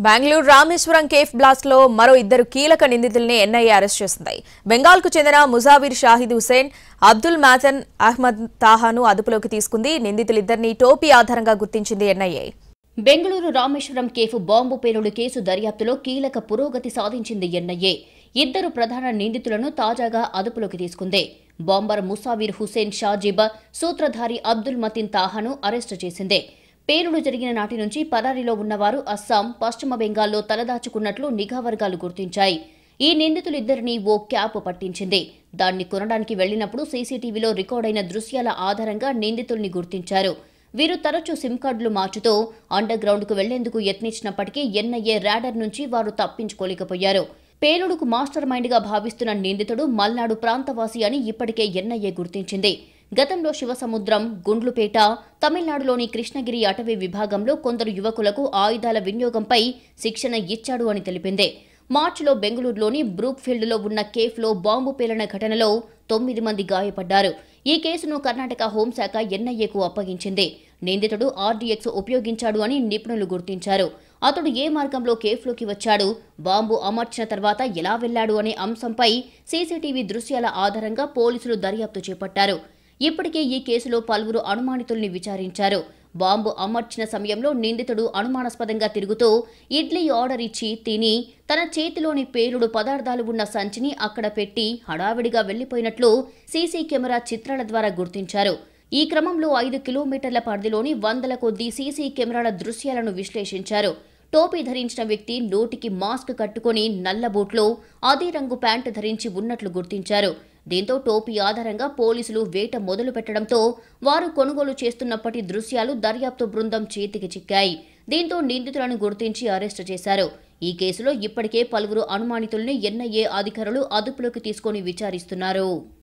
Bengaluru Rameswaram cafe blast లో మరో ఇద్దరు కీలక నిందితుల్ని ఎన్ఐఏ అరెస్ట్ చేసింది. బెంగాల్ కు చెందిన ముజావిర్ షాహిద్ హుసేన్, అబ్దుల్ మాతన్ అహ్మద్ తాహాను అదుపులోకి తీసుకుంది. నిందితులిద్దరిని టోపీ ఆధారంగా గుర్తించింది NIA. Bengaluru Rameswaram cafe bomb పేలుడు కేసు దర్యాప్తులో కీలక పురోగతి సాధించింది ఎన్ఐఏ. ఇద్దరు ప్రధాన నిందితులను తాజాగా అదుపులోకి తీసుకుంది. బాంబర్ ముసావిర్ హుసేన్ షాజిబ్, సూత్రధారి అబ్దుల్ మతిన్ తాహాను అరెస్టు చేసింది. పేలుడు జరిగిన నాటి నుంచి పరారీలో ఉన్నవారు అస్సాం, పశ్చిమ బెంగాల్లో తలదాచుకున్నట్లు నిఘా వర్గాలు గుర్తించాయి. ఈ నిందితులిద్దరినీ ఓ క్యాప్ పట్టించింది. దాన్ని కొనడానికి వెళ్లినప్పుడు సీసీటీవీలో రికార్డైన దృశ్యాల ఆధారంగా నిందితుల్ని గుర్తించారు. వీరు తరచూ సిమ్ కార్డులు మార్చుతూ అండర్ గ్రౌండ్ కు వెళ్లేందుకు యత్నించినప్పటికీ ఎన్ఐఏ రాడర్ నుంచి వారు తప్పించుకోలేకపోయారు. పేలుడుకు మాస్టర్ మైండ్ గా భావిస్తున్న నిందితుడు మల్నాడు ప్రాంతవాసి అని ఇప్పటికే ఎన్ఐఏ గుర్తించింది. గతంలో శివసముద్రం, గుండ్లుపేట, తమిళనాడులోని కృష్ణగిరి అటవీ విభాగంలో కొందరు యువకులకు ఆయుధాల వినియోగంపై శిక్షణ ఇచ్చాడు అని తెలిపింది. మార్చిలో బెంగళూరులోని బ్రూక్ఫీల్డ్లో ఉన్న కేఫ్లో బాంబు పేలిన ఘటనలో 9 మంది గాయపడ్డారు. ఈ కేసును కర్ణాటక హోంశాఖ ఎన్ఐఏకు అప్పగించింది. నిందితుడు ఆర్డీఎక్స్ ఉపయోగించాడు అని నిపుణులు గుర్తించారు. అతడు ఏ మార్గంలో కేఫ్లోకి వచ్చాడు, బాంబు అమర్చిన తర్వాత ఎలా వెళ్లాడు అనే అంశంపై సీసీటీవీ దృశ్యాల ఆధారంగా పోలీసులు దర్యాప్తు చేపట్టారు. ఇప్పటికే ఈ కేసులో పలువురు అనుమానితుల్ని విచారించారు. బాంబు అమర్చిన సమయంలో నిందితుడు అనుమానాస్పదంగా తిరుగుతూ ఇడ్లీ ఆర్డర్ ఇచ్చి తిని తన చేతిలోని పేలుడు పదార్థాలు ఉన్న సంచిని అక్కడ పెట్టి హడావిడిగా వెళ్లిపోయినట్లు సీసీ కెమెరా చిత్రాల ద్వారా గుర్తించారు. ఈ క్రమంలో 5 కిలోమీటర్ల పరిధిలోని వందల కొద్దీ సీసీ కెమెరాల దృశ్యాలను విశ్లేషించారు. టోపీ ధరించిన వ్యక్తి నోటికి మాస్క్ కట్టుకుని నల్ల బూట్లో అదే రంగు ప్యాంటు ధరించి ఉన్నట్లు గుర్తించారు. దీంతో టోపీ ఆధారంగా పోలీసులు వేట మొదలు పెట్టడంతో వారు కొనుగోలు చేస్తున్నప్పటి దృశ్యాలు దర్యాప్తు బృందం చేతికి చిక్కాయి. దీంతో నిందితులను గుర్తించి అరెస్టు చేశారు. ఈ కేసులో ఇప్పటికే పలువురు అనుమానితుల్ని ఎన్ఐఏ అధికారులు అదుపులోకి తీసుకుని విచారిస్తున్నారు.